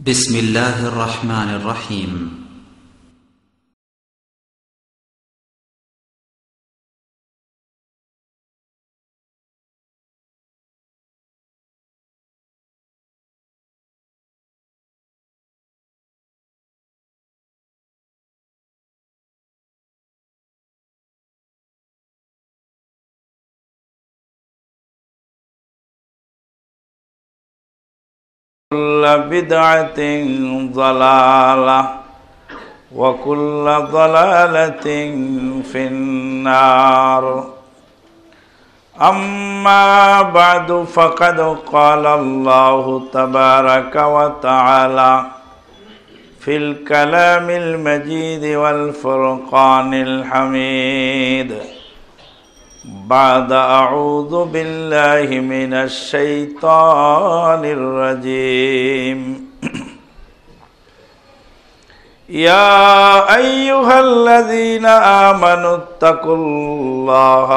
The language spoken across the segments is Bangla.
بسم الله الرحمن الرحيم كل بدعة ضلالة وكل ضلالة في النار. أما بعد فقد قال الله تبارك وتعالى في الكلام المجيد والفرقان الحميد بعد أعوذ بالله من الشيطان الرجيم. يا أيها الذين آمنوا اتقوا الله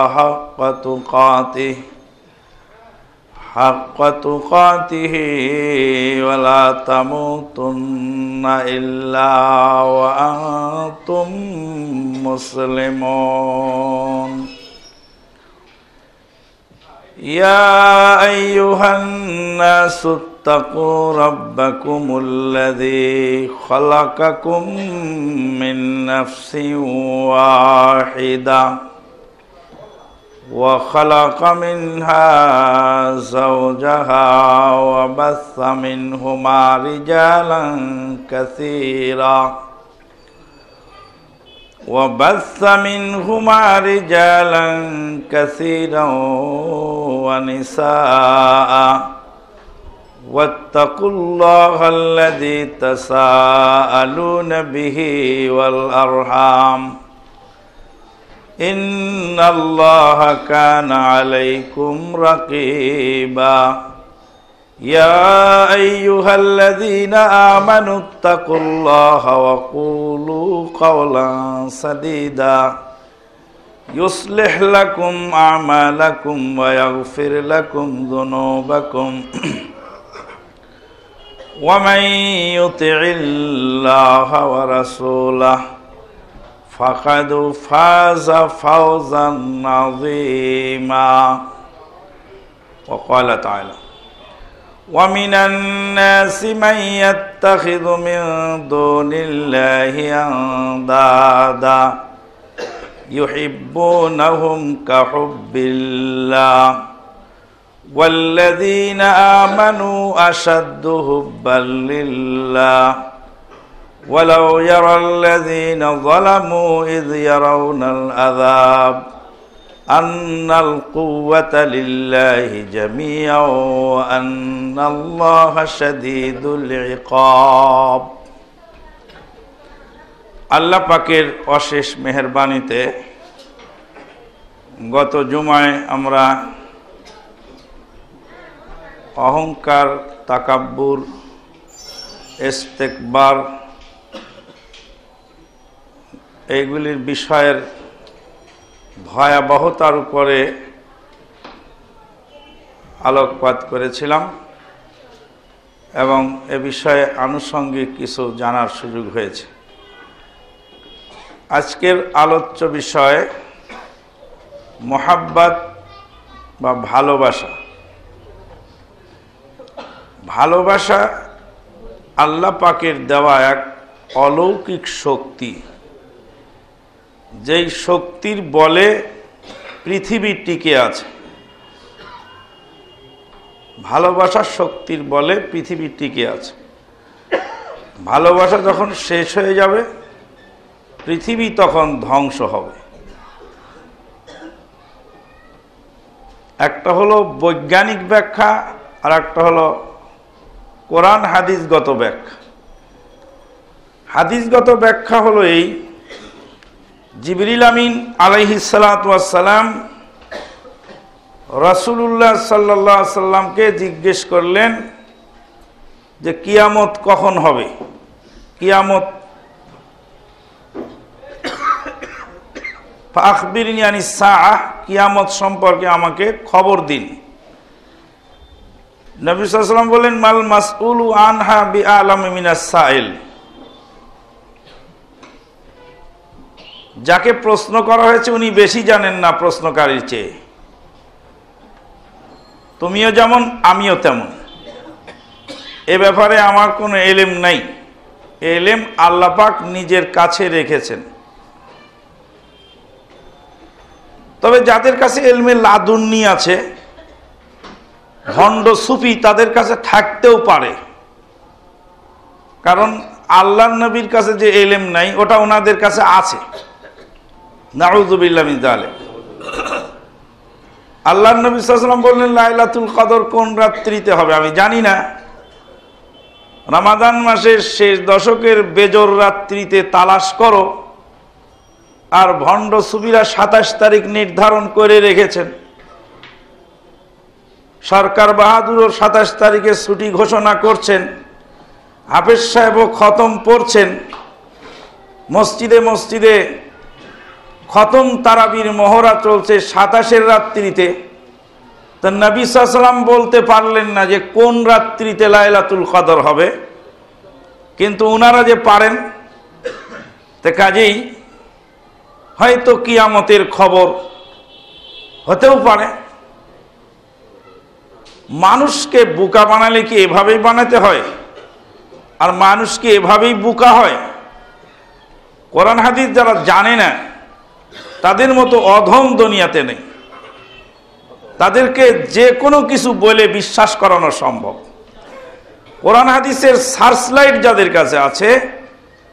حق تقاته ولا تموتن إلا وأنتم مسلمون. يا أيها الناس اتقوا ربكم الذي خلقكم من نفس واحدة وخلق منها زوجها وبث منهما رجالا كثيرا ونساء واتقوا الله الذي تساءلون به والأرحام إن الله كان عليكم رقيبا. يا أيها الذين آمنوا اتقوا الله وقولوا قولا سديدا يصلح لكم أعمالكم ويغفر لكم ذنوبكم ومن يطع الله ورسوله فقد فاز فوزا عظيما. وقال تعالى ومن الناس من يتخذ من دون الله أندادا يحبونهم كحب الله والذين آمنوا أشد حبا لله ولو يرى الذين ظلموا إذ يرون العذاب أن القوة لله جميعا وأن الله شديد العقاب. আল্লাহ পাকের অশেষ মেহেরবানিতে গত জুমায় আমরা অহংকার, তাকাব্বুর, ইস্তেকবার এইগুলির বিষয়ের ভয়াবহতার উপরে আলোকপাত করেছিলাম এবং এ বিষয়ে আনুষঙ্গিক কিছু জানার সুযোগ হয়েছে। আজকের আলোচ্য বিষয় মোহাব্বত বা ভালোবাসা। ভালোবাসা আল্লাহ পাকের দেওয়া এক অলৌকিক শক্তি, যেই শক্তির বলে পৃথিবী টিকে আছে। ভালোবাসার শক্তির বলে পৃথিবী টিকে আছে। ভালোবাসা যখন শেষ হয়ে যাবে পৃথিবী তখন ধ্বংস হবে। একটা হলো বৈজ্ঞানিক ব্যাখ্যা আর একটা হলো কোরআন হাদিসগত ব্যাখ্যা। হাদিসগত ব্যাখ্যা হলো এই, জিবরিল আমিন আলাইহিস সালাতু ওয়াস সালাম রাসূলুল্লাহ সাল্লাল্লাহু আলাইহি সাল্লামকে জিজ্ঞেস করলেন যে কিয়ামত কখন হবে, কিয়ামত ফাখবিরনি আনিস সাআহ, কিয়ামত সম্পর্কে আমাকে খবর দিন। নবী সাল্লাল্লাহু আলাইহি ওয়াসাল্লাম বলেন, মাল মাসউলু আনহা বিআলামি মিনাস সাইল। যাকে প্রশ্ন করা হয়েছে উনি বেশি জানেন না প্রশ্নকারীর চেয়ে। তুমিও যেমন আমিও তেমন, এ ব্যাপারে আমার কোনো এলেম নাই। এলেম আল্লাহ পাক নিজের কাছে রেখেছেন। তবে যাদের কাছে এলমে লাদুন্নি আছে, ভণ্ড সুফি, তাদের কাছে থাকতেও পারে, কারণ আল্লাহর নবীর কাছে যে এলেম নাই ওটা ওনাদের কাছে আছে। নাউযুবিল্লাহ মিন যালিক। আল্লাহর নবী সাল্লাল্লাহু আলাইহি ওয়াসাল্লাম বললেন, লাইলাতুল কদর কোন রাত্রিতে হবে আমি জানি না। রমাদান মাসের শেষ দশকের বেজর রাত্রিতে তালাশ করো। আর ভণ্ড সুফিরা 27 তারিখ নির্ধারণ করে রেখেছেন। সরকার বাহাদুরও 27 তারিখে ছুটি ঘোষণা করছেন। হাফেজ সাহেবও খতম পড়ছেন। মসজিদে মসজিদে খতম তারাবির মহড়া চলছে 27-এর রাত্রিতে। তা নবী সাল্লাল্লাহু আলাইহি ওয়াসাল্লাম বলতে পারলেন না যে কোন রাত্রিতে লাইলাতুল কদর হবে, কিন্তু ওনারা যে পারেন, তা কাজেই হয়তো কিয়ামতের খবর হতেও পারে। মানুষকে বোকা বানালে কি এভাবেই বানাতে হয়? আর মানুষকে এভাবেই বোকা হয়? কোরআন হাদিস যারা জানে না তাদের মতো অধম দুনিয়াতে নেই। তাদেরকে যে কোনো কিছু বলে বিশ্বাস করানো সম্ভব। কোরআন হাদিসের সার্চলাইট যাদের কাছে আছে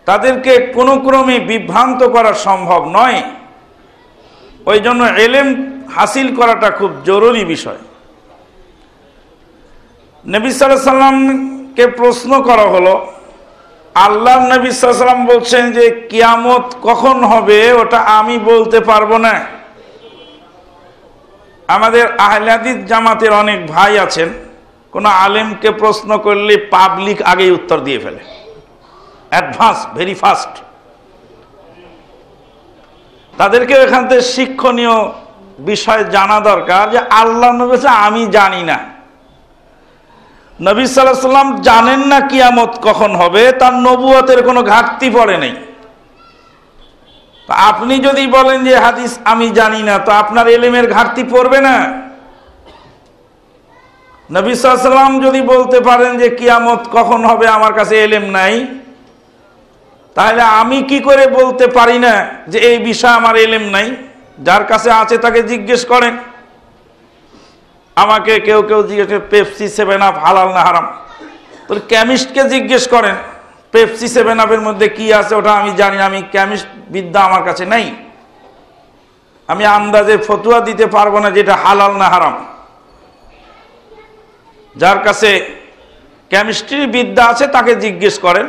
তাদেরকে কোনো ক্রমে বিভ্রান্ত করা সম্ভব নয়। ওই জন্য এলেম হাসিল করাটা খুব জরুরি বিষয়। নবী সাল্লাল্লাহু আলাইহি ওয়াসাল্লামকে প্রশ্ন করা হলো, আল্লাহর নবী সাল্লাল্লাহু আলাইহি ওয়াসাল্লাম বলছেন যে কিয়ামত কখন হবে ওটা আমি বলতে পারবো না। আমাদের আহলে হাদিস জামাতের অনেক ভাই আছেন, কোনো আলেমকে প্রশ্ন করলে পাবলিক আগেই উত্তর দিয়ে ফেলে, অ্যাডভান্স, ভেরি ফাস্ট। তাদেরকে এখান থেকে শিক্ষণীয় বিষয় জানা দরকার যে আল্লাহ নবী বলেছে আমি জানি না। নবী সাল্লাল্লাহু আলাইহি ওয়াসাল্লাম জানেন না কিয়ামত কখন হবে, তার নবুয়তের কোনো ঘাটতি পড়ে নেই। আপনি যদি বলেন যে হাদিস আমি জানি না, তো আপনার এলেমের ঘাটতি পড়বে না? নবী সাল্লাল্লাহু আলাইহি ওয়াসাল্লাম যদি বলতে পারেন যে কিয়ামত কখন হবে আমার কাছে এলেম নাই, তাহলে আমি কি করে বলতে পারি না যে এই বিষয়ে আমার এলেম নাই? যার কাছে আছে তাকে জিজ্ঞেস করেন। আমাকে কেউ কেউ জিজ্ঞেস করে পেপসি 7 আপ হালাল না হারাম, তো কেমিস্টকে জিজ্ঞেস করেন পেপসি 7 আপের মধ্যে কি আছে ওটা আমি জানি না, আমি কেমিস্ট বিদ্যা আমার কাছে নাই, আমি আন্দাজে ফতুয়া দিতে পারবো না যেটা হালাল না হারাম। যার কাছে কেমিস্ট্রি বিদ্যা আছে তাকে জিজ্ঞেস করেন,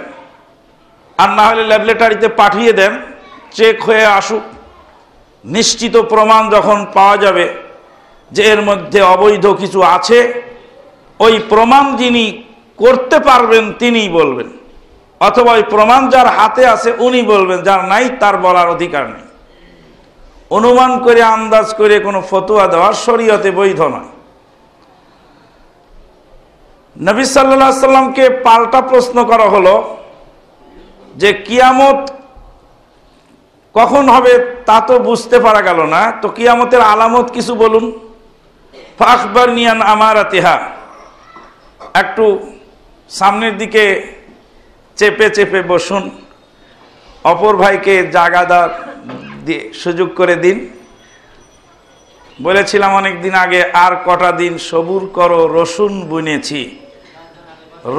আর না হলে ল্যাবরেটরিতে পাঠিয়ে দেন, চেক হয়ে আসুক। নিশ্চিত প্রমাণ যখন পাওয়া যাবে যে এর মধ্যে অবৈধ কিছু আছে, ওই প্রমাণ যিনি করতে পারবেন তিনিই বলবেন, অথবা ওই প্রমাণ যার হাতে আছে উনি বলবেন, যার নাই তার বলার অধিকার নেই। অনুমান করে আন্দাজ করে কোনো ফতোয়া দেওয়া শরীয়তে বৈধ নয়। নবী সাল্লাল্লাহু আলাইহি সাল্লামকে পাল্টা প্রশ্ন করা হলো যে কিয়ামত কখন হবে তা তো বুঝতে পারা গেল না, তো কিয়ামতের আলামত কিছু বলুন। ফাখবারনি আন আমারাতিহা, একটু সামনের দিকে চেপে চেপে বসুন, অপর ভাইকে জায়গা সুযোগ করে দিন। বলেছিলাম অনেক দিন আগে, আর কটা দিন সবুর করো, রসুন বুনেছি।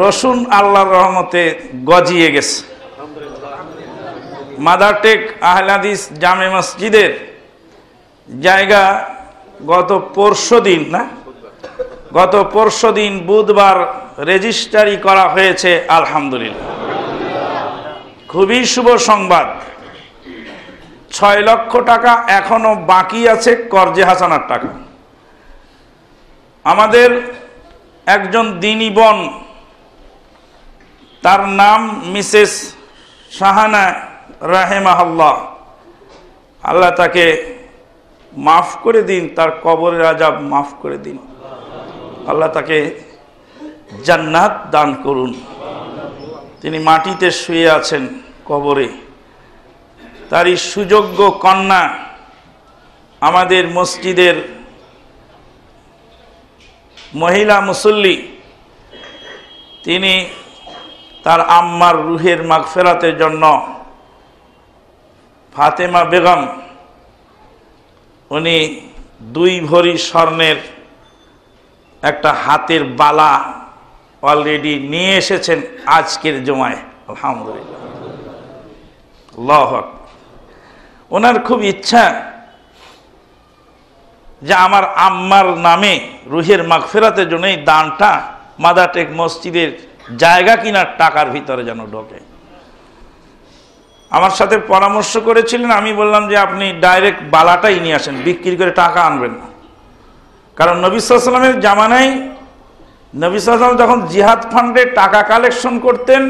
রসুন আল্লাহর রহমতে গজিয়ে গেছে। মাদারটেক আহলে হাদিস জামে মসজিদের জায়গা গত পরশু দিন বুধবার রেজিস্ট্রি করা হয়েছে, আলহামদুলিল্লাহ। খুবই শুভ সংবাদ। 6 লক্ষ টাকা এখনো বাকি আছে কর্জে হাসানার টাকা। আমাদের একজন দিনী বোন, তার নাম মিসেস শাহানা রাহেমাহুল্লাহ, আল্লাহ তাকে মাফ করে দিন, তার কবরের আযাব মাফ করে দিন। আল্লাহ তাকে জান্নাত দান করুন। তিনি মাটিতে শুয়ে আছেন কবরে, তারই সুযোগ্য কন্যা আমাদের মসজিদের মহিলা মুসল্লি, তিনি তার আম্মার রুহের মাগফিরাতের জন্য ফাতেমা বেগম, উনি 2 ভরি স্বর্ণের একটা হাতের বালা অলরেডি নিয়ে এসেছেন আজকের জুমায়। আলহামদুলিল্লাহ, আল্লাহু আকবার। ওনার খুব ইচ্ছা যে আমার আম্মার নামে রুহের মাগফিরাতের জন্য এই দানটা মাদারটেক মসজিদের জায়গা কিনার টাকার ভিতরে যেন ঢোকে। আমার সাথে পরামর্শ করেছিলেন, আমি বললাম যে আপনি ডাইরেক্ট বালাটাই নিয়ে আসেন, বিক্রি করে টাকা আনবেন না। কারণ নবী সাল্লাল্লাহু আলাইহি ওয়াসাল্লামের জামানায় নবী সাল্লাল্লাহু আলাইহি ওয়াসাল্লাম যখন জিহাদ ফান্ডে টাকা কালেকশন করতেন,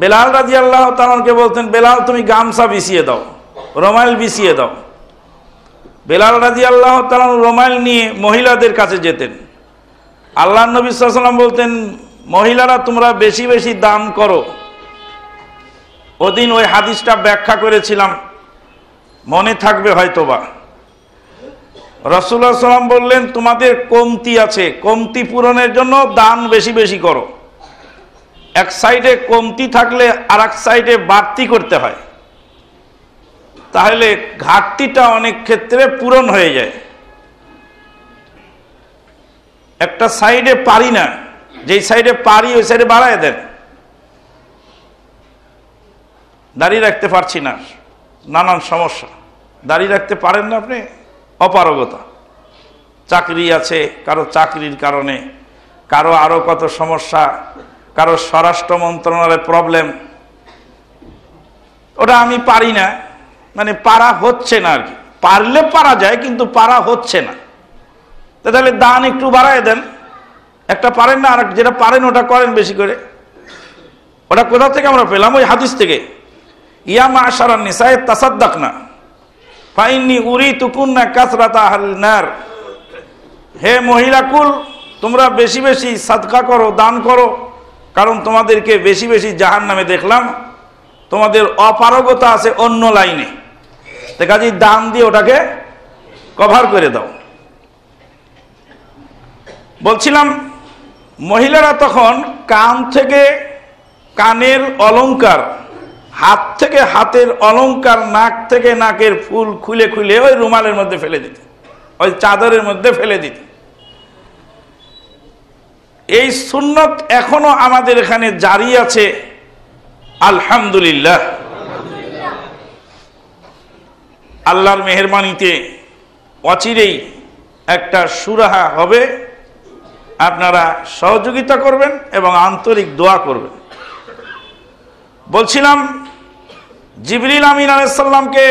বেলাল রাদিয়াল্লাহু তাআলাকে বলতেন, বেলাল তুমি গামছা বিছিয়ে দাও, রুমাল বিছিয়ে দাও। বেলাল রাদিয়াল্লাহু তাআলা রুমাল নিয়ে মহিলাদের কাছে যেতেন। আল্লাহর নবী সাল্লাল্লাহু আলাইহি ওয়াসাল্লাম বলতেন, মহিলারা তোমরা বেশি বেশি দান করো। ওদিন ওই হাদিসটা ব্যাখ্যা করেছিলাম, মনে থাকবে হয়তোবা। রাসূলুল্লাহ সাল্লাল্লাহু আলাইহি ওয়াসাল্লাম বললেন, তোমাদের কমতি আছে, কমতি পূরণের জন্য দান বেশি বেশি করো। এক সাইডে কমতি থাকলে আর এক সাইডে বাড়তি করতে হয়, তাহলে ঘাটতিটা অনেক ক্ষেত্রে পূরণ হয়ে যায়। একটা সাইডে পারি না, যেই সাইডে পারি ওই সাইডে বাড়ায় দেন। দাড়ি রাখতে পারছি না, নানান সমস্যা। দাড়ি রাখতে পারেন না আপনি, অপারগতা। চাকরি আছে, কারো চাকরির কারণে, কারো আরো কত সমস্যা, কারো স্বরাষ্ট্র মন্ত্রণালয়ের প্রবলেম। ওটা আমি পারি না, মানে পারা হচ্ছে না আর কি। পারলে পারা যায়, কিন্তু পারা হচ্ছে না। তাহলে দান একটু বাড়ায় দেন। একটা পারেন না, আর যেটা পারেন ওটা করেন বেশি করে। ওটা কোথা থেকে আমরা পেলাম? ওই হাদিস থেকে, ইয়া মা'শারান নিসায়ে তাসাদ্দাকনা ফাইন্নী উরিতুকুন্না কাসরাতা আহলিন নার। হে মহিলাকুল, তোমরা বেশি বেশি সাদকা করো, দান করো, কারণ তোমাদেরকে বেশি বেশি জাহান্নামে দেখলাম। তোমাদের অপারগতা আছে অন্য লাইনে, তো কাজেই দান দিয়ে ওটাকে কভার করে দাও। বলছিলাম, মহিলারা তখন কান থেকে কানের অলংকার, হাত থেকে হাতের অলংকার, নাক থেকে নাকের ফুল খুলে খুলে ওই রুমালের মধ্যে ফেলে দিত, ওই চাদরের মধ্যে ফেলে দিত। এই সুন্নত এখনো আমাদের এখানে জারি আছে, আলহামদুলিল্লাহ। আল্লাহর মেহেরবানিতে অচিরেই একটা সুরাহা হবে। আপনারা সহযোগিতা করবেন এবং আন্তরিক দোয়া করবেন। বলছিলাম, জিবরিল আমিন আলাইহিস সালামকে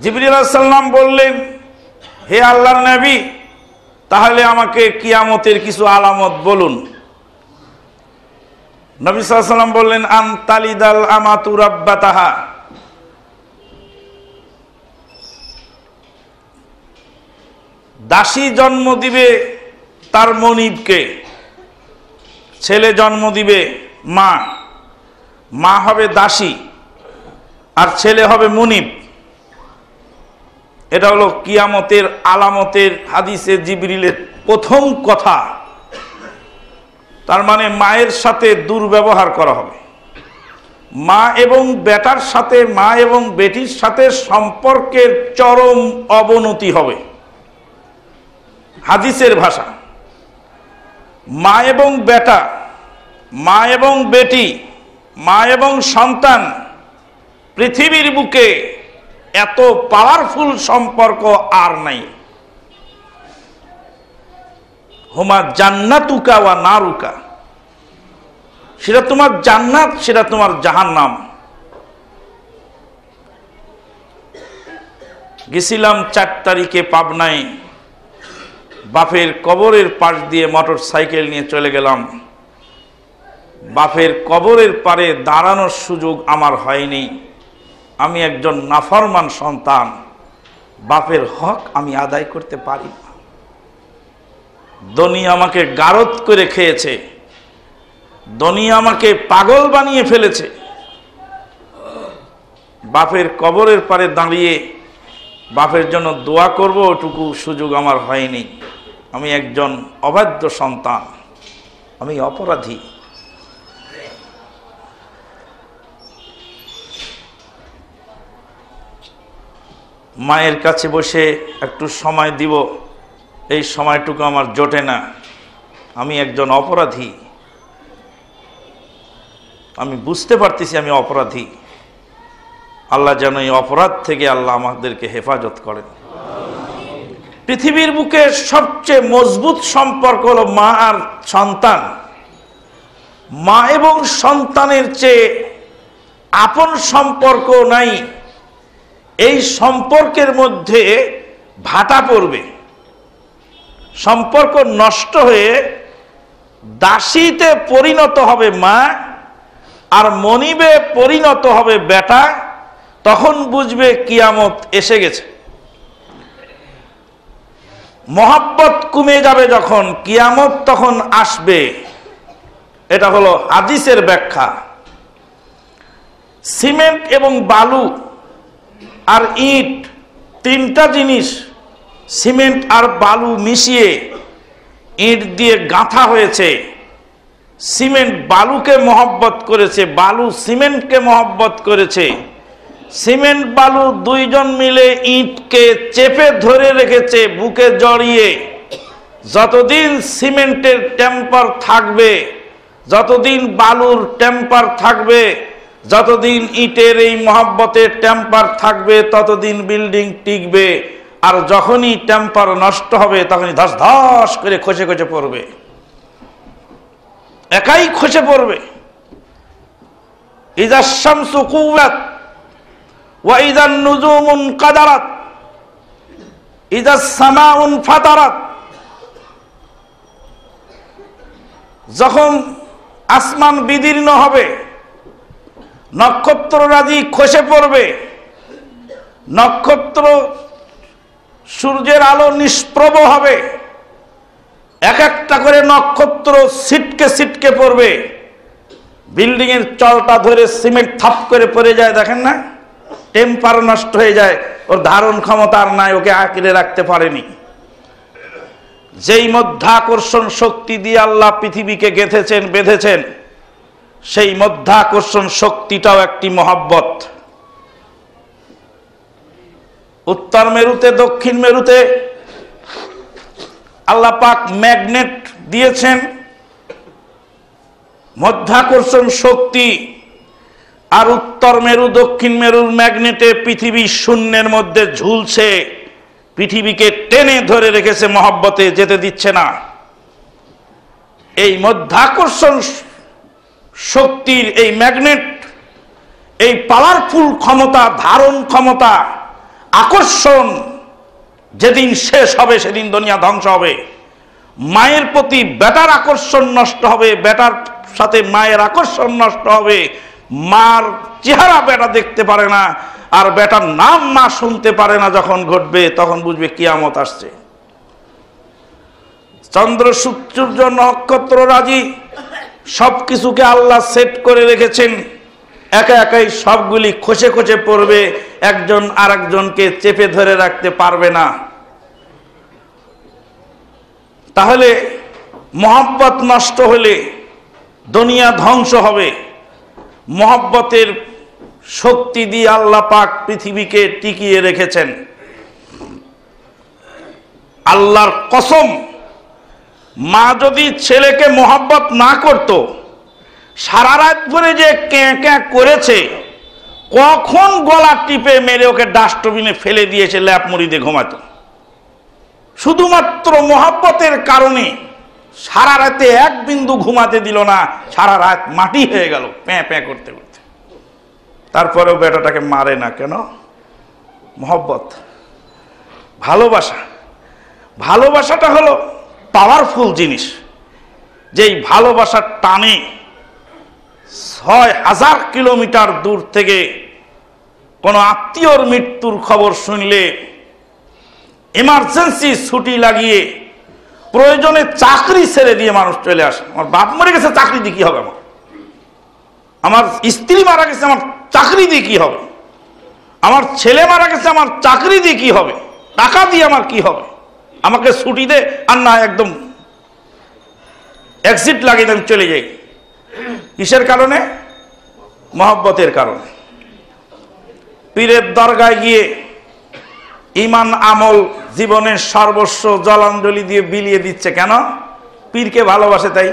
জিবরিল আলাইহিস সালাম বললেন, হে আল্লাহর নবী, তাহলে আমাকে কিয়ামতের কিছু আলামত বলুন। নবী সাল্লাল্লাহু আলাইহি ওয়াসাল্লাম বললেন, আনতালিদাল আমাতু রাব্বাতাহা। দাসী জন্ম দিবে তার মনিবকে, ছেলে জন্ম দিবে মা, মা হবে দাসী আর ছেলে হবে মুনিব। এটা হলো কিয়ামতের আলামতের হাদিসে জিবরিলের প্রথম কথা। তার মানে মায়ের সাথে দুর্ব্যবহার করা হবে, মা এবং বেটার সাথে, মা এবং বেটির সাথে সম্পর্কের চরম অবনতি হবে। হাদিসের ভাষা, মা এবং বেটা, মা এবং বেটি, মা এবং সন্তান, পৃথিবীর বুকে এত পাওয়ারফুল সম্পর্ক আর নাই। হুমা জান্নাতুকা ওয়া নারুকা, সেটা তোমার জান্নাত, সেটা তোমার জাহান্নাম। গেছিলাম 4 তারিখে পাবনায়, বাপের কবরের পাশ দিয়ে মোটর সাইকেল নিয়ে চলে গেলাম। বাপের কবরের পারে দাঁড়ানোর সুযোগ আমার হয়নি। আমি একজন নাফরমান সন্তান, বাপের হক আমি আদায় করতে পারি না। দুনিয়া আমাকে গারদ করে খেয়েছে, দুনিয়া আমাকে পাগল বানিয়ে ফেলেছে। বাপের কবরের পারে দাঁড়িয়ে বাপের জন্য দোয়া করব ওটুকু সুযোগ আমার হয়নি। আমি একজন অবাধ্য সন্তান, আমি অপরাধী। মায়ের কাছে বসে একটু সময় দিব, এই সময়টুকু আমার জোটে না। আমি একজন অপরাধী, আমি বুঝতে পারতেছি আমি অপরাধী। আল্লাহ যেন এই অপরাধ থেকে আল্লাহ আমাদেরকে হেফাজত করেন। পৃথিবীর বুকে সবচেয়ে মজবুত সম্পর্ক হলো মা আর সন্তান। মা এবং সন্তানের চেয়ে আপন সম্পর্ক নাই। এই সম্পর্কের মধ্যে ভাটা পড়বে, সম্পর্ক নষ্ট হয়ে দাসীতে পরিণত হবে মা, আর মনিবে পরিণত হবে বেটা। তখন বুঝবে কিয়ামত এসে গেছে। মহব্বত কমে যাবে যখন, কিয়ামত তখন আসবে। এটা হলো হাদিসের ব্যাখ্যা। সিমেন্ট এবং বালু আর ইট, তিনটা জিনিস সিমেন্ট আর বালু মিশিয়ে ইট দিয়ে গাঁথা হয়েছে। সিমেন্ট বালুকে মহব্বত করেছে, বালু সিমেন্টকে মহব্বত করেছে। সিমেন্ট বালু দুইজন মিলে ইটকে চেপে ধরে রেখেছে বুকে জড়িয়ে। যতদিন সিমেন্টের টেম্পার থাকবে, যতদিন বালুর টেম্পার থাকবে, যতদিন ইটের এই মহব্বতের টেম্পার থাকবে, ততদিন বিল্ডিং টিকবে। আর যখনই টেম্পার নষ্ট হবে তখনই ধস ধস করে খসে খসে পড়বে, একাই খসে পড়বে। ইযা শামসু কুওয়াত ওয়া ইযা নুজুমুন কাদারাত ইযা সামাউন ফাতারাত। যখন আসমান বিদীর্ণ হবে, নক্ষত্ররাজি খসে পড়বে, নক্ষত্র সূর্যের আলো নিষ্প্রভ হবে, এক একটা করে নক্ষত্র ছিটকে ছিটকে পড়বে। বিল্ডিং এর চলটা ধরে সিমেন্ট থাপ করে পড়ে যায়, দেখেন না? টেম্পার নষ্ট হয়ে যায়, ওর ধারণ ক্ষমতা আর নাই, ওকে আঁকড়ে রাখতে পারেনি। যেই মধ্যাকর্ষণ শক্তি দিয়ে আল্লাহ পৃথিবীকে গেঁথেছেন, বেঁধেছেন, সেই মধ্যাকর্ষণ শক্তিটাও একটি মহব্বত। উত্তর মেরুতে, দক্ষিণ মেরুতে আল্লাহ পাক ম্যাগনেট দিয়েছেন, মধ্যাকর্ষণ শক্তি। আর উত্তর মেরু দক্ষিণ মেরুর ম্যাগনেটে পৃথিবী শূন্যের মধ্যে ঝুলছে, পৃথিবীকে টেনে ধরে রেখেছে, মহব্বতে যেতে দিচ্ছে না। এই মধ্যাকর্ষণ শক্তির এই ম্যাগনেট, এই পাওয়ারফুল ক্ষমতা, ধারণ ক্ষমতা, আকর্ষণ যেদিন শেষ হবে সেদিন দুনিয়া ধ্বংস হবে। মায়ের প্রতি বেটার আকর্ষণ নষ্ট হবে, বেটার সাথে মায়ের আকর্ষণ নষ্ট হবে। মার চেহারা বেটা দেখতে পারে না, আর বেটার নাম মা শুনতে পারে না। যখন ঘটবে তখন বুঝবে কিয়ামত আসছে। চন্দ্র সূর্য নক্ষত্র রাজি সবকিছুকে আল্লাহ সেট করে রেখেছেন, একা একাই সবগুলি খসে খসে পড়বে, একজন আর একজনকে চেপে ধরে রাখতে পারবে না। তাহলে মহব্বত নষ্ট হলে দুনিয়া ধ্বংস হবে। মহব্বতের শক্তি দিয়ে আল্লাহ পাক পৃথিবীকে টিকিয়ে রেখেছেন। আল্লাহর কসম, মা যদি ছেলেকে মহব্বত না করত, সারা রাত ভরে যে ক্যাঁ ক্যাঁ করেছে, কখন গলা টিপে মেরে ওকে ডাস্টবিনে ফেলে দিয়েছে, ল্যাপ মুড়ি দিয়ে ঘুমাতো। শুধুমাত্র মহব্বতের কারণে সারা রাতে এক বিন্দু ঘুমাতে দিল না, সারা রাত মাটি হয়ে গেল প্যাঁ প্যাঁ করতে করতে। তারপরেও বেটাটাকে মারে না কেন? মহব্বত, ভালোবাসা। ভালোবাসাটা হলো পাওয়ারফুল জিনিস। যেই ভালোবাসার টানে ৬,০০০ কিলোমিটার দূর থেকে কোনো আত্মীয়র মৃত্যুর খবর শুনলে এমার্জেন্সি ছুটি লাগিয়ে প্রয়োজনে চাকরি ছেড়ে দিয়ে মানুষ চলে আসে। আমার বাপ মরে গেছে, চাকরি দিয়ে কি হবে? আমার স্ত্রী মারা গেছে, আমার চাকরি দিয়ে কি হবে? আমার ছেলে মারা গেছে, আমার চাকরি দিয়ে কি হবে? টাকা দিয়ে আমার কি হবে? আমাকে ছুটি দে, আর না একদম এক্সিট লাগিয়ে আমি চলে যাই। কিসের কারণে? মহব্বতের কারণে। পীরের দরগায় গিয়ে ইমান আমল জীবনের সর্বস্ব জলাঞ্জলি দিয়ে বিলিয়ে দিচ্ছে। কেন? পীরকে ভালোবাসে তাই।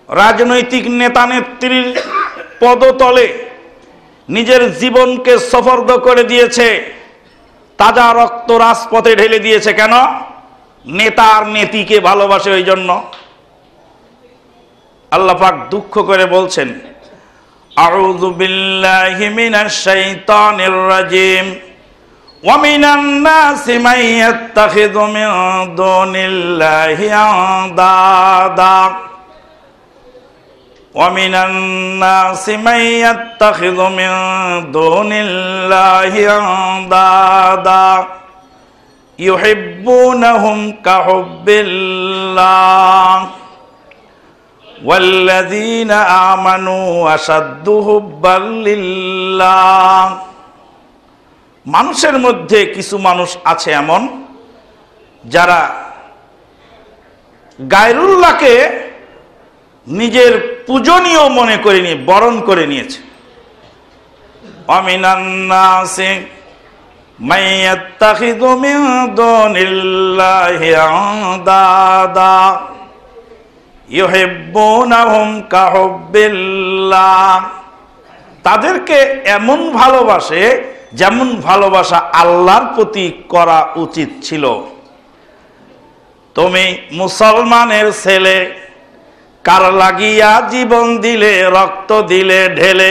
রাজনৈতিক নেতা নেত্রীর পদতলে নিজের জীবনকে সফর্দ করে দিয়েছে, তাজা রক্ত রাজপথে ঢেলে দিয়েছে। কেন? নেতা আর নেতিকে ভালোবাসে, ওই জন্য। আল্লাহ পাক দুঃখ করে বলছেন, আউযু বিল্লাহি মিনাশ শাইতানির রাজিম ওয়া মিনান নাসি মান ইয়াত্তাখিযু মিন দুনিল্লাহি আনদাদা ওয়া মিনান নাসি মান ইয়াত্তাখিযু মিন দুনিল্লাহি আনদাদা ইউহিব্বুনাহুম কাহুব্বিল্লাহ ওয়াল্লাযীনা আমানু আশাদ্দু হুব্বাল লিল্লাহ। মানুষের মধ্যে কিছু মানুষ আছে এমন, যারা গায়রুল্লাহকে নিজের পূজনীয় মনে করে নিয়ে বরণ করে নিয়েছে। ওয়ামিনান নাসি মান ইয়াত্তাখিযু মিন দুনিল্লাহি আনদাদা ইউহিব্বুনাহুম কাহুব্বিল্লাহ। তাদেরকে এমন ভালোবাসে যেমন ভালোবাসা আল্লাহর প্রতি করা উচিত ছিল। তুমি মুসলমানের ছেলে, কার লাগিয়া জীবন দিলে, রক্ত দিলে ঢেলে,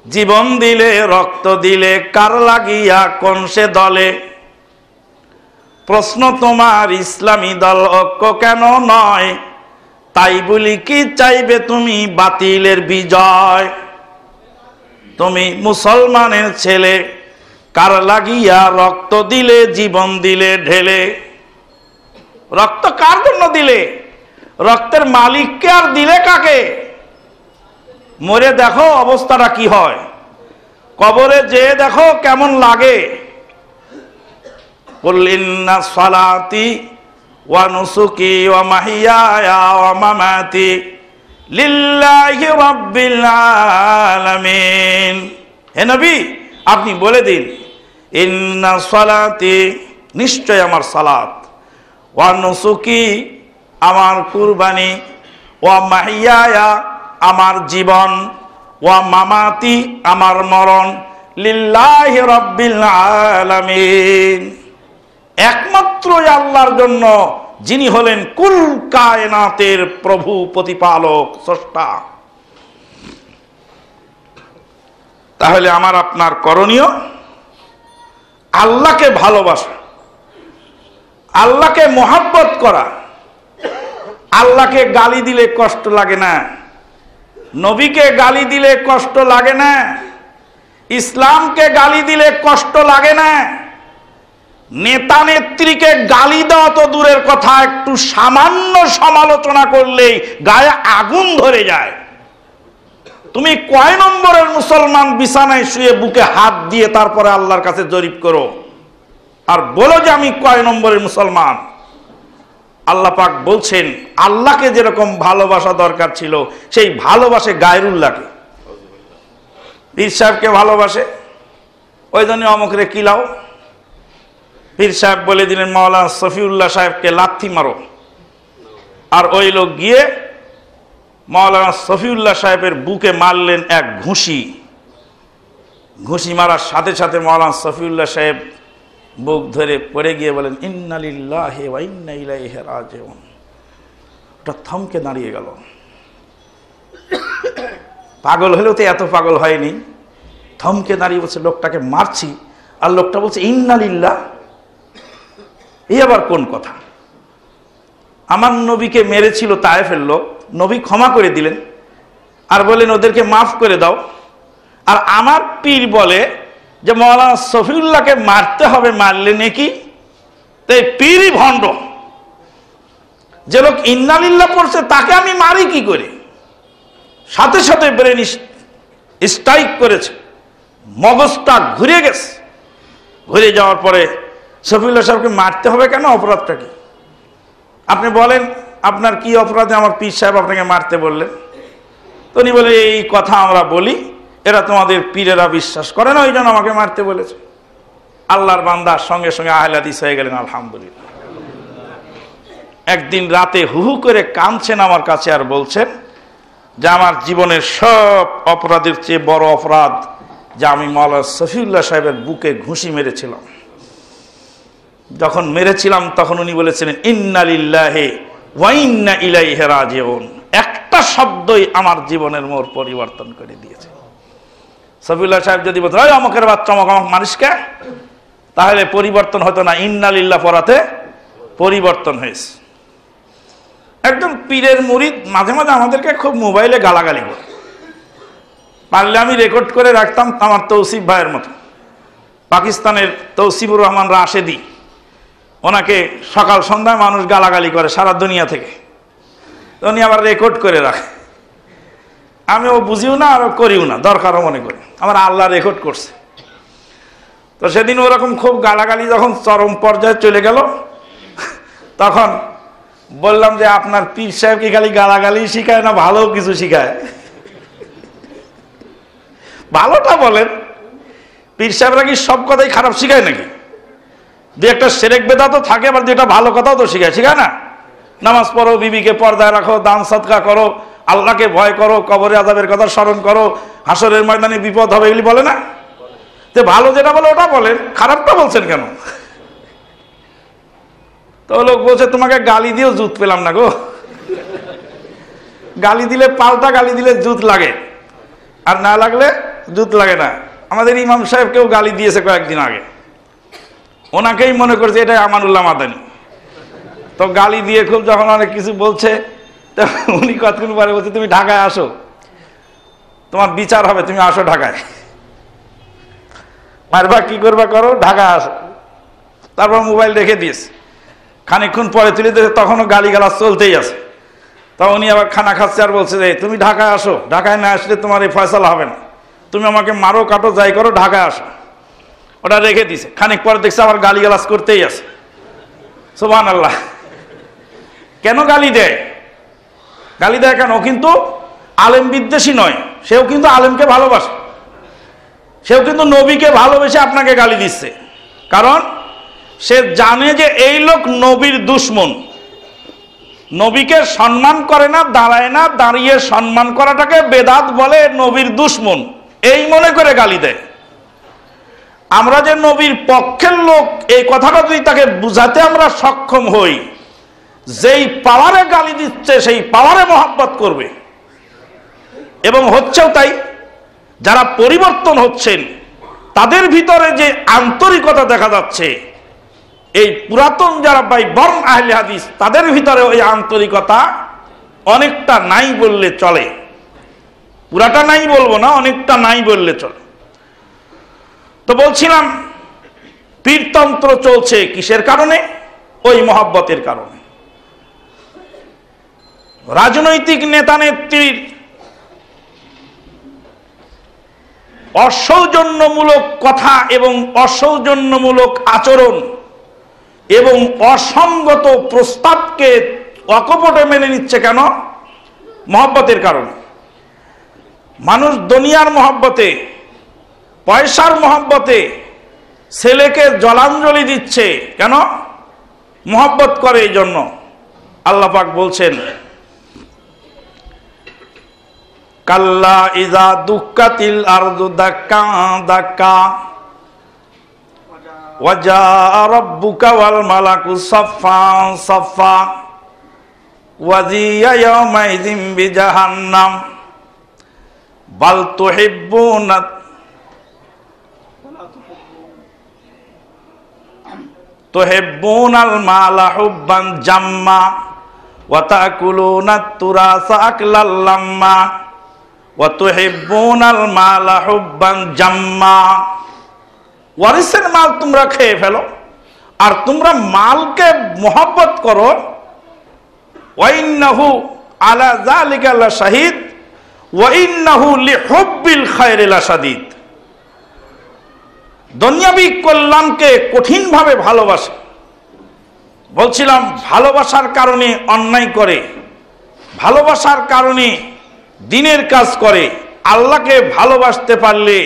জীবন দিলে রক্ত দিলে, কার লাগিয়া কোন সে দলে? প্রশ্ন তোমার, ইসলামী দল ঐক্য কেন নয়? তাই বলি কি চাইবে তুমি বাতিলের বিজয়? তুমি মুসলমানের ছেলে, কার লাগিয়া রক্ত দিলে, জীবন দিলে ঢেলে। রক্ত কার জন্য দিলে? রক্তের মালিককে, আর দিলে কাকে? মরে দেখো অবস্থাটা কি হয়, কবরে যেয়ে দেখো কেমন লাগে। কুল ইন্না সালাতি ওয়া নুসুকি ওয়া মাহিয়ায়া ওয়া মামাতি লিল্লাহি রাব্বিল আলামিন। হে নবী, আপনি বলে দিন, ইন্না সালাতি, নিশ্চয় আমার সালাত, ওয়া নুসুকি, আমার কুরবানি, ওয়া মাহিয়ায়া, আমার জীবন, ওয়া মামাতি, আমার মরণ, লিল্লাহি রাব্বিল আলামিন, একমাত্র আল্লাহর জন্য, যিনি হলেন কুল কায়নাতের প্রভু, প্রতিপালক, স্রষ্টা। তাহলে আমার আপনার করণীয় আল্লাহকে ভালোবাসা, আল্লাহকে মোহাব্বত করা। আল্লাহকে গালি দিলে কষ্ট লাগে না, নবীকে গালি দিলে কষ্ট লাগে না, ইসলামকে গালি দিলে কষ্ট লাগে না, নেতা নেত্রীকে গালি দেওয়া তো দূরের কথা, একটু সামান্য সমালোচনা করলেই গায়ে আগুন ধরে যায়। তুমি কয় নম্বরের মুসলমান বিছানায় শুয়ে বুকে হাত দিয়ে তারপরে আল্লাহর কাছে জরিপ করো আর বলো যে আমি কয় নম্বরের মুসলমান। আল্লাহ পাক বলছেন, আল্লাহকে যেরকম ভালোবাসা দরকার ছিল, সেই ভালোবাসে গায়রুল্লাহকে। পীর সাহেবকে ভালোবাসে, ওই জন্য অমুকরে কিলাও। পীর সাহেব বলে দিলেন মাওলানা শফিউল্লাহ সাহেবকে লাথি মারো, আর ওই লোক গিয়ে মাওলানা শফিউল্লাহ সাহেবের বুকে মারলেন এক ঘুষি। ঘুষি মারার সাথে সাথে মাওলানা শফিউল্লাহ সাহেব বুক ধরে পড়ে গিয়ে বলেন, ইন্না লিল্লাহি ওয়া ইন্না ইলাইহি রাজিউন। ওটা থমকে দাঁড়িয়ে গেল। পাগল হলেও তো এত পাগল হয়নি, থমকে দাঁড়িয়ে বলছে লোকটাকে মারছি, আর লোকটা বলছে ইন্না লিল্লাহ। এই আবার কোন কথা? আমার নবীকে মেরেছিল তায়েফের লোক, নবী ক্ষমা করে দিলেন আর বলেন ওদেরকে মাফ করে দাও। আর আমার পীর বলে যে মাওলানা শফিউল্লাহকে মারতে হবে, মারলে নাকি তো এই পীরই ভণ্ড। যে লোক ইন্নালিল্লাহ পড়ছে তাকে আমি মারি কি করে? সাথে সাথে ব্রেন স্ট্রাইক করেছে, মগজটা ঘুরে গেছে। ঘুরে যাওয়ার পরে শফিউল্লাহ সাহেবকে মারতে হবে কেন? অপরাধটা কি? আপনি বলেন আপনার কি অপরাধে আমার পীর সাহেব আপনাকে মারতে বললেন? তো উনি বলে এই কথা আমরা বলি, এরা তোমাদের পীরেরা বিশ্বাস করে না, ওই জন্য আমাকে মারতে বলেছে। আল্লাহর বান্দার সঙ্গে সঙ্গে আহলে হাদিস হয়ে গেলেন, আলহামদুলিল্লাহ। একদিন রাতে হু হু করে কাঁদছেন আমার কাছে আর বলছেন যে আমার জীবনের সব অপরাধের চেয়ে বড় অপরাধ যে আমি মাওলানা শফিউল্লাহ সাহেবের বুকে ঘুষি মেরেছিলাম। যখন মেরেছিলাম তখন উনি বলেছিলেন ইন্না লিল্লাহি ওয়া ইন্না ইলাইহি রাজিউন। একটা শব্দই আমার জীবনের মোড় পরিবর্তন করে দিয়েছে। শফিউল্লাহ সাহেব যদি বলতেন ওই অমুকের বাচ্চা অমুক মানুষকে, তাহলে পরিবর্তন হতো না, ইন্না লিল্লাহ পড়াতে পরিবর্তন হয়েছে। একজন পীরের মুরিদ মাঝে মাঝে আমাদেরকে খুব মোবাইলে গালাগালি করে, পারলে আমি রেকর্ড করে রাখতাম আমার তৌসিফ ভাইয়ের মতো। পাকিস্তানের তৌসিফুর রহমান রাশেদি, ওনাকে সকাল সন্ধ্যায় মানুষ গালাগালি করে সারা দুনিয়া থেকে, উনি আবার রেকর্ড করে রাখে। আমি ও বুঝিও না আর করিও না, দরকারও মনে করি, আমার আল্লাহ রেকর্ড করছে। তো সেদিন ওরকম খুব গালাগালি যখন চরম পর্যায়ে চলে গেল, তখন বললাম যে আপনার পীর সাহেব কি খালি গালাগালি শিখায় না ভালো কিছু শিখায়? ভালোটা বলেন। পীর সাহেবরা কি সব কথাই খারাপ শিখায় নাকি? দু একটা সেরেক বেদা তো থাকে, আবার দুটা ভালো কথাও তো শিখায়, শিখায় না? নামাজ পড়ো, বিবিকে পর্দায় রাখো, দান সদকা করো, আল্লাহকে ভয় করো, কবরে আযাবের কথা স্মরণ করো, হাসরের ময়দানে বিপদ হবে, এগুলি বলে না? তো ভালো যেটা বলে ওটা বলেন, খারাপটা বলছেন কেন? তো লোক বলছে তোমাকে গালি দিয়েও জুত পেলাম না গো। গালি দিলে পাল্টা গালি দিলে জুত লাগে, আর না লাগলে জুত লাগে না। আমাদের ইমাম সাহেবকেও গালি দিয়েছে কয়েকদিন আগে, ওনাকেই মনে করছে এটা আমানুল্লাহ মাদানী। তো গালি দিয়ে খুব যখন অনেক কিছু বলছে, তো উনি কতক্ষণ পরে বলছে তুমি ঢাকায় আসো, তোমার বিচার হবে, তুমি আসো ঢাকায়, মারবা কি করবা করো, ঢাকায় আসো। তারপর মোবাইল রেখে দিয়েছে। খানিকক্ষণ পরে তুলে দিয়েছে, তখনও গালিগালাজ চলতেই আছে। তা উনি আবার খানা খাচ্ছে আর বলছে যে তুমি ঢাকায় আসো, ঢাকায় না আসলে তোমার এই ফয়সালা হবে না, তুমি আমাকে মারো কাটো যাই করো, ঢাকায় আসো। ওটা রেখে দিছে। খানিক পরে দেখছে আবার গালিগালাজ করতেই আছে। সুবহানাল্লাহ। কেন গালি দেয়? গালি দেয় কেন? কিন্তু আলেম বিদ্বেষী নয়, সেও কিন্তু আলেমকে ভালোবাসে, সেও কিন্তু নবীকে ভালোবেসে আপনাকে গালি দিচ্ছে। কারণ সে জানে যে এই লোক নবীর দুশমন, নবীকে সম্মান করে না, দাঁড়ায় না, দাঁড়িয়ে সম্মান করাটাকে বেদাত বলে, নবীর দুশমন, এই মনে করে গালি দেয়। আমরা যে নবীর পক্ষের লোক এই কথাটা যদি তাকে বুঝাতে আমরা সক্ষম হই, যেই পাওয়ারে গালি দিচ্ছে সেই পাওয়ারে মহব্বত করবে, এবং হচ্ছেও তাই। যারা পরিবর্তন হচ্ছেন তাদের ভিতরে যে আন্তরিকতা দেখা যাচ্ছে, এই পুরাতন যারা ভাই বর্ণ আহলে হাদিস তাদের ভিতরে ওই আন্তরিকতা অনেকটা নাই বললে চলে। পুরাটা নাই বলবো না, অনেকটা নাই বললে চলে। তো বলছিলাম পীরতন্ত্র চলছে কিসের কারণে? ওই মহব্বতের কারণে। রাজনৈতিক নেতা নেত্রীর অসৌজন্যমূলক কথা এবং অসৌজন্যমূলক আচরণ এবং অসঙ্গত প্রস্তাবকে অকপটে মেনে নিচ্ছে কেন? মহব্বতের কারণে। মানুষ দুনিয়ার মহব্বতে, পয়সার মহব্বতে ছেলেকে জলাঞ্জলি দিচ্ছে কেন? মহব্বত করে এই জন্য। আল্লাহ পাক বলছেন কাল্লা ইযা দুক্কাতিল আরদু দাক্কা দাক্কা ওয়া জাআ রাব্বুকা ওয়াল মালাকু সাফফা সাফফা ওয়া যিয়া ইয়াওমাইযিন বিজাহান্নাম বাল তুহিব্বুনাল মালা হুব্বান জাম্মা ওয়া তাকুলুনাত তুরাসা আকলাল লাম্মা ওয়া তুহিব্বুনাল মালা হুব্বান জাম্মা। ওয়ারিসের মাল তোমরা খেয়ে ফেলো আর তোমরা মালকে মোহাব্বত করো, ওয়াইন্নাহু আলা যালিকা লাশাহিদ ওয়াইন্নাহু লিহুব্বিল খায়রি লাশাদীদ। দুনিয়াবি কল্যাণকে কঠিনভাবে ভালোবাসে। বলছিলাম ভালোবাসার কারণে অন্যায় করে, ভালোবাসার কারণে দিনের কাজ করে। আল্লাহকে ভালোবাসতে পারলে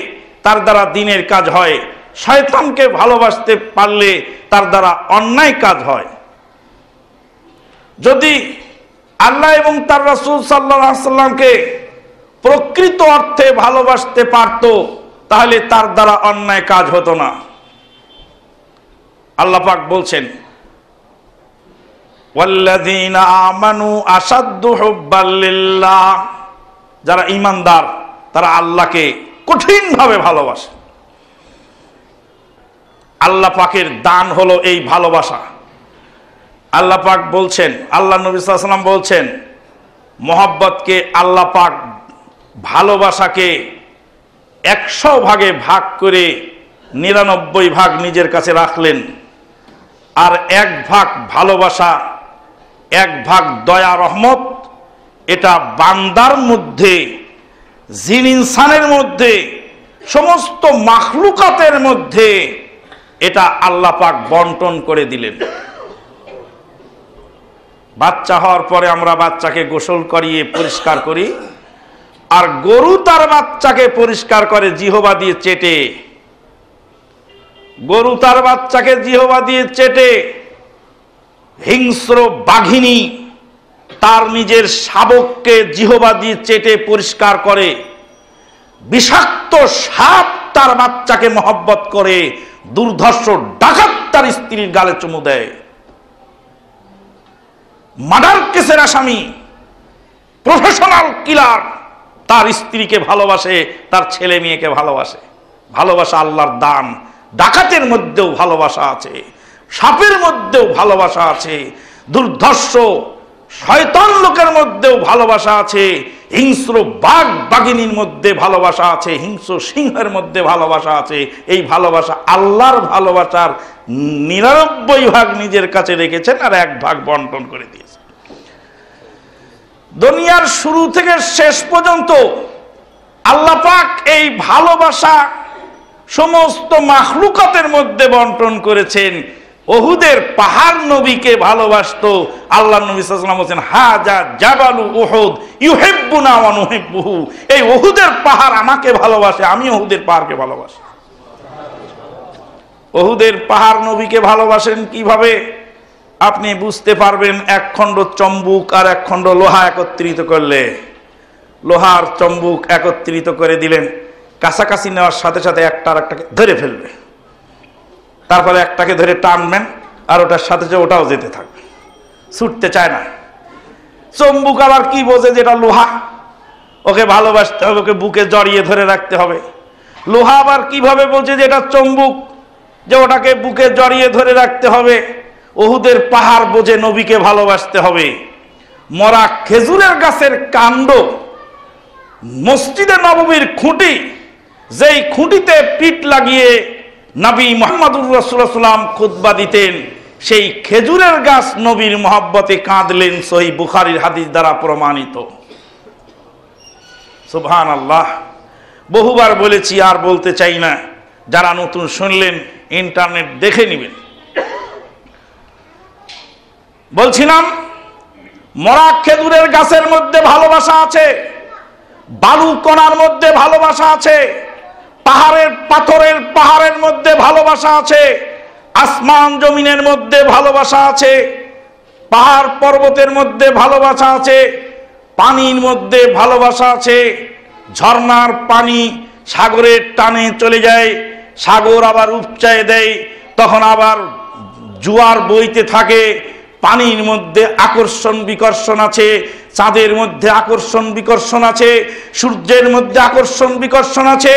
তার দ্বারা দিনের কাজ হয়, শয়তানকে ভালোবাসতে পারলে তার দ্বারা অন্যায় কাজ হয়। যদি আল্লাহ এবং তার রাসূল সাল্লাল্লাহু আলাইহি সাল্লামকে প্রকৃত অর্থে ভালোবাসতে পারত, তাহলে তার দ্বারা অন্যায় কাজ হতো না। আল্লাহ পাক বলছেন, ওয়াল্লাযীনা আমানু আশাদ্দু হুব্বাল লিল্লাহ, যারা ঈমানদার তারা আল্লাহকে কঠিনভাবে ভালোবাসে। আল্লাহ পাকের দান হলো এই ভালোবাসা। আল্লাহ পাক বলছেন, আল্লাহ নবী সাল্লাল্লাহু আলাইহি ওয়াসাল্লাম বলছেন, মহব্বতকে আল্লাহ পাক ভালোবাসাকে 100 ভাগে ভাগ করে 99 ভাগ নিজের কাছে রাখলেন, আর 1 ভাগ ভালোবাসা, 1 ভাগ দয়া রহমত, এটা বান্দার মধ্যে, জিন ইনসানের মধ্যে, সমস্ত মাখলুকাতের মধ্যে এটা আল্লাহ পাক বন্টন করে দিলেন। বাচ্চা হওয়ার পরে আমরা বাচ্চাকে গোসল করিয়ে পরিষ্কার করি, আর গরু তার বাচ্চাকে পরিষ্কার করে জিহবা দিয়ে চেটে। গরু তার বাচ্চাকে জিহবা দিয়ে চেটে। হিংস্র বাঘিনী তার নিজের শাবককে জিহবা দিয়ে চেটে পরিষ্কার করে। বিষাক্ত সাপ তার বাচ্চাকে মহব্বত করে। দুর্ধর্ষ ডাকাত তার স্ত্রীর গালে চুমু দেয়। মার্ডার কেসের আসামি, প্রফেশনাল কিলার তার স্ত্রীকে ভালোবাসে, তার ছেলে মেয়েকে ভালোবাসে। ভালোবাসা আল্লাহর দান। ডাকাতের মধ্যেও ভালোবাসা আছে, সাপের মধ্যেও ভালোবাসা আছে, দুর্ধর্ষ শয়তান লোকের মধ্যেও ভালোবাসা আছে, হিংস্র বাঘ বাঘিনীর মধ্যে ভালোবাসা আছে, হিংস্র সিংহের মধ্যে ভালোবাসা আছে। এই ভালোবাসা আল্লাহর ভালোবাসার 99 ভাগ নিজের কাছে রেখেছেন, আর 1 ভাগ বন্টন করে দিয়েছেন। দুনিয়ার শুরু থেকে শেষ পর্যন্ত আল্লাহ পাক এই ভালোবাসা সমস্ত মাখলুকাতের মধ্যে বন্টন করেছেন। উহুদের পাহাড় নবীকে ভালোবাসতো। আল্লাহ নবী সাল্লাল্লাহু আলাইহি ওয়াসাল্লাম বলেন, হাজা জাবালু উহুদ ইউহিব্বুনা ওয়া নুহিব্বুহু। এই উহুদের পাহাড় আমাকে ভালোবাসে, আমি উহুদের পাহাড়কে ভালোবাসি। উহুদের পাহাড় নবীকে ভালোবাসেন কিভাবে আপনি বুঝতে পারবেন? 1 খণ্ড চম্বুক আর 1 খণ্ড লোহা একত্রিত করলে। লোহার চম্বুক একত্রিত করে দিলেন, কাছাকাছি নেওয়ার সাথে সাথে একটার একটাকে ধরে ফেলবে। তারপরে একটাকে ধরে টানবেন, আর ওটার সাথে সাথে ওটাও যেতে থাকবে, ছুটতে চায় না। চম্বুক আবার কি বোঝে? যেটা লোহা, ওকে ভালোবাসতে হবে, ওকে বুকে জড়িয়ে ধরে রাখতে হবে। লোহা আবার কিভাবে বোঝে যে এটা চম্বুক, যে ওটাকে বুকে জড়িয়ে ধরে রাখতে হবে? উহুদের পাহাড় বোঝে নবীকে ভালোবাসতে হবে। মরা খেজুরের গাছের কাণ্ড, মসজিদে নববীর খুঁটি, যেই খুঁটিতে পিঠ লাগিয়ে নবী মুহাম্মদুর রাসূলুল্লাহ সাল্লাল্লাহু আলাইহি ওয়াসাল্লাম খুতবা দিতেন, সেই খেজুরের গাছ নবীর মহব্বতে কাঁদলেন। সহিহ বুখারীর হাদিস দ্বারা প্রমাণিত। সুবহানাল্লাহ। বহুবার বলেছি, আর বলতে চাই না। যারা নতুন শুনলেন ইন্টারনেট দেখে নেবেন। বলছিলাম, মরা খেজুরের গাছের মধ্যে ভালোবাসা আছে, বালু কণার মধ্যে ভালোবাসা আছে, পাহাড়ের মধ্যে ভালোবাসা আছে, আসমান জমিনের মধ্যে ভালোবাসা আছে, পাহাড় পর্বতের মধ্যে ভালোবাসা আছে, পানির মধ্যে ভালোবাসা আছে। ঝর্ণার পানি সাগরের টানে চলে যায়, সাগর আবার উপচায় দেয়, তখন আবার জোয়ার বইতে থাকে। পানির মধ্যে আকর্ষণ বিকর্ষণ আছে, চাঁদের মধ্যে আকর্ষণ বিকর্ষণ আছে, সূর্যের মধ্যে আকর্ষণ বিকর্ষণ আছে,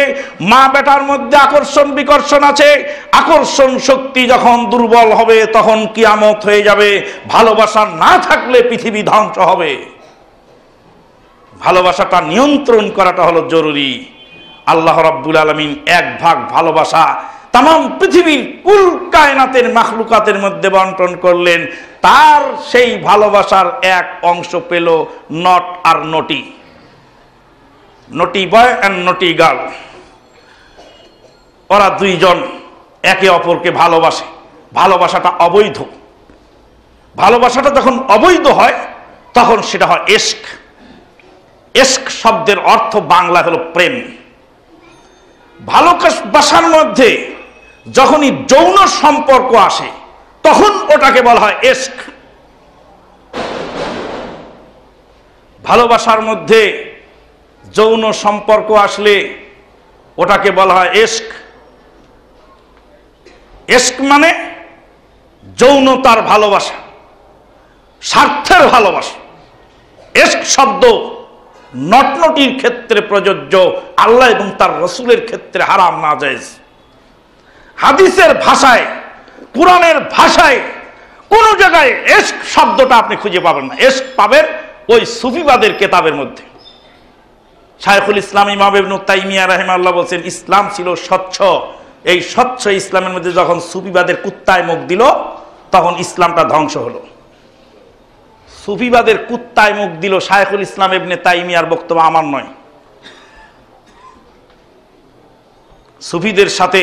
মা বেটার মধ্যে আকর্ষণ বিকর্ষণ আছে। আকর্ষণ শক্তি যখন দুর্বল হবে তখন কিয়ামত হয়ে যাবে। ভালোবাসা না থাকলে পৃথিবী ধ্বংস হবে। ভালোবাসাটা নিয়ন্ত্রণ করাটা হলো জরুরি। আল্লাহ রাব্বুল আলামিন 1 ভাগ ভালোবাসা তামাম পৃথিবীর কুল কায়নাতের মাখলুকাতের মধ্যে বন্টন করলেন, তার সেই ভালোবাসার এক অংশ পেল নট আর নটি, নটি বয় অ্যান্ড নটি গার্ল। ওরা দুইজন একে অপরকে ভালোবাসে। ভালোবাসাটা অবৈধ। ভালোবাসাটা যখন অবৈধ হয় তখন সেটা হয় ইশক। ইশক শব্দের অর্থ বাংলা হলো প্রেম। ভালোবাসার মধ্যে যখনই যৌন সম্পর্ক আসে তখন ওটাকে বলা হয় ইশক। ভালোবাসার মধ্যে যৌন সম্পর্ক আসলে ওটাকে বলা হয় ইশক। ইশক মানে যৌনতার ভালোবাসা, স্বার্থের ভালোবাসা। ইশক শব্দ নটনটির ক্ষেত্রে প্রযোজ্য, আল্লাহ এবং তার রসুলের ক্ষেত্রে হারাম নাজায়েজ। হাদিসের ভাষায়, কোরআনের ভাষায় কোন জায়গায় ইশক শব্দটা আপনি খুঁজে পাবেন না। ইশক পাবেন ওই সুফিবাদের কেতাবের মধ্যে। শায়খুল ইসলাম ইমাম ইবনে তাইমিয়া রাহিমাহুল্লাহ বলছেন, ইসলাম ছিল স্বচ্ছ। এই স্বচ্ছ ইসলামের মধ্যে যখন সুফিবাদের কুত্তায় মুখ দিল তখন ইসলামটা ধ্বংস হলো। সুফিবাদের কুত্তায় মুখ দিল, শায়খুল ইসলাম ইবনে তাইমিয়ার বক্তব্য, আমার নয়। সুফিদের সাথে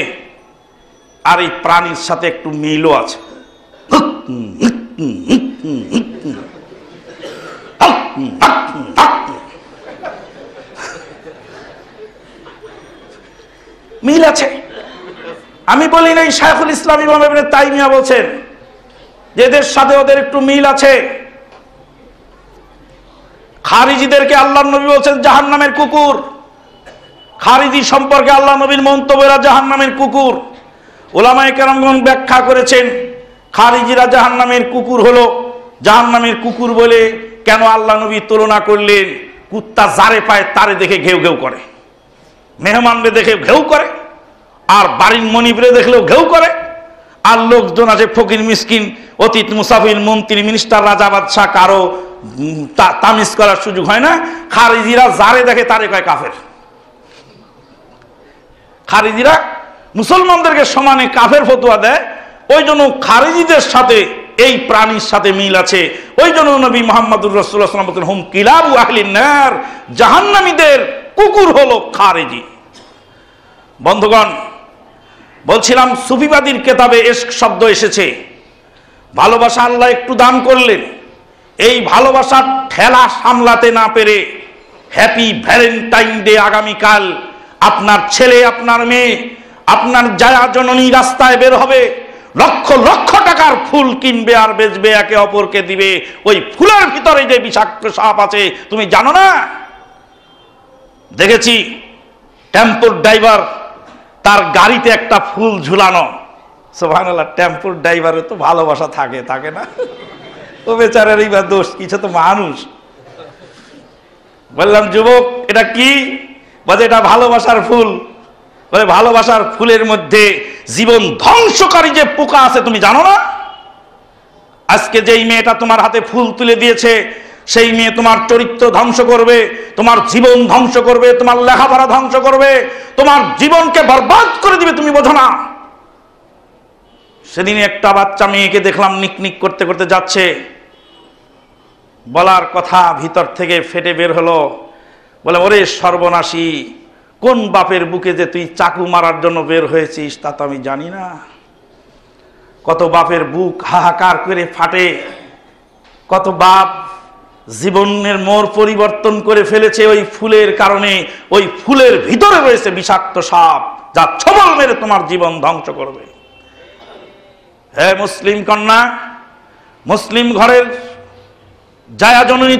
আর এই প্রাণীর সাথে একটু মিলও আছে। মিল আছে। আমি বলি নাই, শায়খুল ইসলাম ইমাম ইবনে তাইমিয়া বলছেন যে এদের সাথে ওদের একটু মিল আছে। খারিজিদেরকে আল্লাহর নবী বলছেন জাহান্নামের কুকুর। খারিজি সম্পর্কে আল্লাহ নবীর মন্তব্যরা জাহান্নামের কুকুর। উলামায়ে কেরামগণ ব্যাখ্যা করেছেন খারিজিরা জাহান্নামের কুকুর হলো, জাহান্নামের কুকুর বলে কেন আল্লাহ নবী তুলনা করলেন? কুত্তা যারে পায় তারে দেখে ঘেউ ঘেউ করে, মেহমানরে দেখে ঘেউ করে, আর বাড়ির মনিবরে দেখলেও ঘেউ করে। আর লোকজন আছে ফকির মিসকিন, অতীত মুসাফির, মন্ত্রী, মিনিস্টার, রাজা বাদশাহ, কারো তামিজ করার সুযোগ হয় না। খারিজিরা যারে দেখে তারে কয় কাফের। খারিজিরা মুসলমানদেরকে সমানে কাফের ফতোয়া দেয়। ওই জন্য খারিজিদের সাথে এই প্রাণীর সাথে মিল আছে। ওই জন্য নবী মুহাম্মদুর রাসূলুল্লাহ সাল্লাল্লাহু আলাইহি ওয়াসাল্লাম বলেন, হুম কিলাবু আহলিন নার, জাহান্নামীদের কুকুর হলো খারিজি। বন্ধুগণ, বলছিলাম সুফিবাদীর কেতাবে ইশক শব্দ এসেছে। ভালোবাসা আল্লাহ একটু দান করলেন, এই ভালোবাসার ঠেলা সামলাতে না পেরে হ্যাপি ভ্যালেন্টাইন ডে আগামীকাল আপনার ছেলে, আপনার মেয়ে, আপনার জায়া জননী রাস্তায় বের হবে, লক্ষ লক্ষ টাকার ফুল কিনবে আর বেচবে, একে অপরকে দিবে। ওই ফুলের ভিতরে যে বিষাক্ত সাপ আছে তুমি জানো না? দেখেছি টেম্পোর ড্রাইভার, তার গাড়িতে একটা ফুল ঝুলানো। সুবহানাল্লাহ, টেম্পোর ড্রাইভারের তো ভালোবাসা থাকে, থাকে না? ও বেচারের এইবার দোষ, কিছু তো মানুষ। বললাম যুবক এটা কি? বলে এটা ভালোবাসার ফুল। বলে ভালোবাসার ফুলের মধ্যে জীবন ধ্বংসকারী যে পোকা আছে তুমি জানো না? আজকে যেই মেয়েটা তোমার হাতে ফুল তুলে দিয়েছে সেই মেয়ে তোমার চরিত্র ধ্বংস করবে, তোমার জীবন ধ্বংস করবে, তোমার লেখাপড়া ধ্বংস করবে, তোমার জীবনকে বরবাদ করে দিবে, তুমি বোঝো না? সেদিন একটা বাচ্চা মেয়েকে দেখলাম নিকনিক করতে করতে যাচ্ছে, বলার কথা ভিতর থেকে ফেটে বের হলো। বলে ওরে সর্বনাশী, কোন বাপের বুকে যে তুই চাকু মারার জন্য বের হয়েছিস তা তো আমি জানি না। কত বাপের বুক হাহাকার করে ফাটে, কত বাপ জীবনের মোড় পরিবর্তন করে ফেলেছে ওই ফুলের কারণে। ওই ফুলের ভিতরে রয়েছে বিষাক্ত সাপ, যা ছবল মেরে তোমার জীবন ধ্বংস করবে। হে মুসলিম কন্যা, মুসলিম ঘরের জায়া জননী,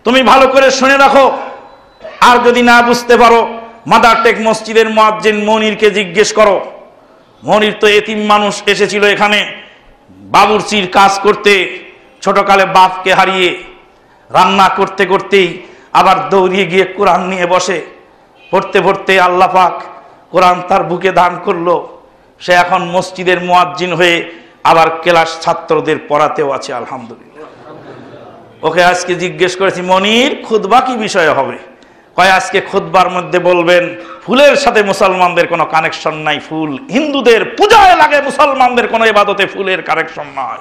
তুমি ভালো করে শুনে রাখো। আর যদি না বুঝতে পারো, মাদার টেক মসজিদের মুয়াজ্জিন মনিরকে জিজ্ঞেস করো। মনির তো এতিম মানুষ, এসেছিল এখানে বাবুর্চির কাজ করতে, ছোটকালে বাপকে হারিয়ে রান্না করতে করতেই আবার দৌড়িয়ে গিয়ে কোরআন নিয়ে বসে, পড়তে পড়তে আল্লাহ পাক কোরআন তার বুকে দান করলো। সে এখন মসজিদের মুয়াজ্জিন হয়ে আবার ক্লাস ছাত্রদের পড়াতেও আছে, আলহামদুলিল্লাহ। ওকে আজকে জিজ্ঞেস করেছি, মনির খুতবা কি বিষয়ে হবে? কয় আজকে খুতবার মধ্যে বলবেন ফুলের সাথে মুসলমানদের কোনো কানেকশন নাই, ফুল হিন্দুদের পূজায় লাগে, মুসলমানদের কোনো ইবাদতে ফুলের কানেকশন নাই।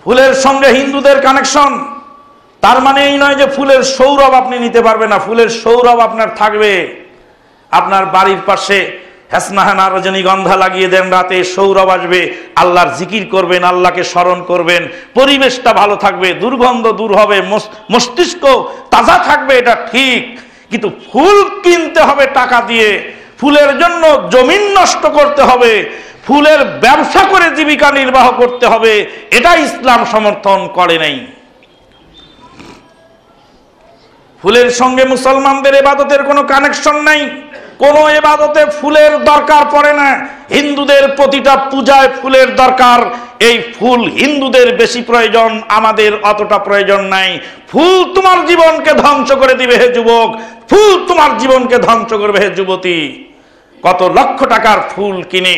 ফুলের সঙ্গে হিন্দুদের কানেকশন, তার মানে এই নয় যে ফুলের সৌরভ আপনি নিতে পারবেন না। ফুলের সৌরভ আপনার থাকবে। আপনার বাড়ির পাশে হেসনাহানা রজনীগন্ধা লাগিয়ে দেন, রাতে সৌরভ আসবে, আল্লাহর জিকির করবেন, আল্লাহকে স্মরণ করবেন, পরিবেশটা ভালো থাকবে, দুর্গন্ধ দূর হবে, মস্তিষ্ক তাজা থাকবে, এটা ঠিক। কিন্তু ফুল কিনতে হবে টাকা দিয়ে, ফুলের জন্য জমিন নষ্ট করতে হবে, ফুলের ব্যবসা করে জীবিকা নির্বাহ করতে হবে, এটা ইসলাম সমর্থন করে নাই। ফুলের সঙ্গে মুসলমানদের ইবাদতের কোনো কানেকশন নাই, কোনো ইবাদতে ফুলের দরকার পড়ে না। হিন্দুদের প্রতিটা পূজায় ফুলের দরকার। এই ফুল হিন্দুদের বেশি প্রয়োজন, আমাদের অতটা প্রয়োজন নাই। ফুল তোমার জীবনকে ধ্বংস করে দিবে হে যুবক, ফুল তোমার জীবনকে ধ্বংস করবে হে যুবতী। কত লক্ষ টাকার ফুল কিনে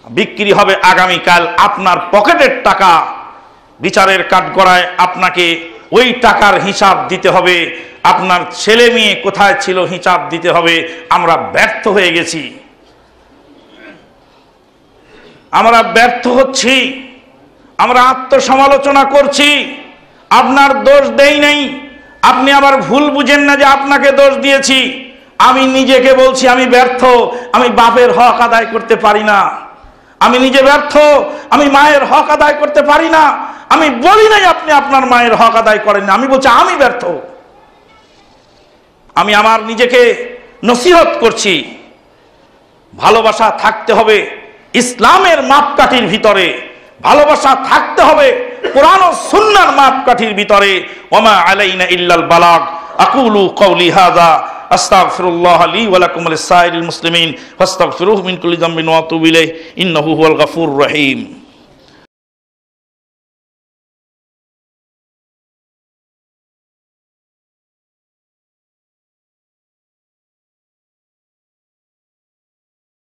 বিক্রি হবে আগামীকাল, আপনার পকেটের টাকা। বিচারের কাঠগড়ায় আপনাকে ওই টাকার হিসাব দিতে হবে, আপনার ছেলে মেয়ে কোথায় ছিল হিসাব দিতে হবে। আমরা ব্যর্থ হয়ে গেছি, আমরা ব্যর্থ হচ্ছি, আমরা আত্মসমালোচনা করছি। আপনার দোষ দেই নাই, আপনি আবার ভুল বুঝেন না যে আপনাকে দোষ দিয়েছি। আমি নিজেকে বলছি আমি ব্যর্থ, আমি বাপের হক আদায় করতে পারি না, আমি নিজে ব্যর্থ, আমি মায়ের হক আদায় করতে পারি না। আমি বলি নাই আপনি আপনার মায়ের হক আদায় করেন না, আমি বলছি আমি ব্যর্থ। আমি আমার নিজেকে নসিহত করছি। ভালোবাসা থাকতে হবে ইসলামের মাপকাঠির ভিতরে, ভালোবাসা থাকতে হবে কোরআন ও সুন্নাহর মাপকাঠির ভিতরে। ওমা আলাইনা ইল্লাল বালাগ। আকুলু কওলি হাযা আস্তাগফিরুল্লাহ লি ওয়া লাকুম ওয়া লিসাইরিল মুসলিমিন ফাস্তাগফিরুহু মিন কুল্লি যামবিন ওয়া আতুবু ইলাইহি ইন্নাহু হুয়াল গফুরুর রহিম।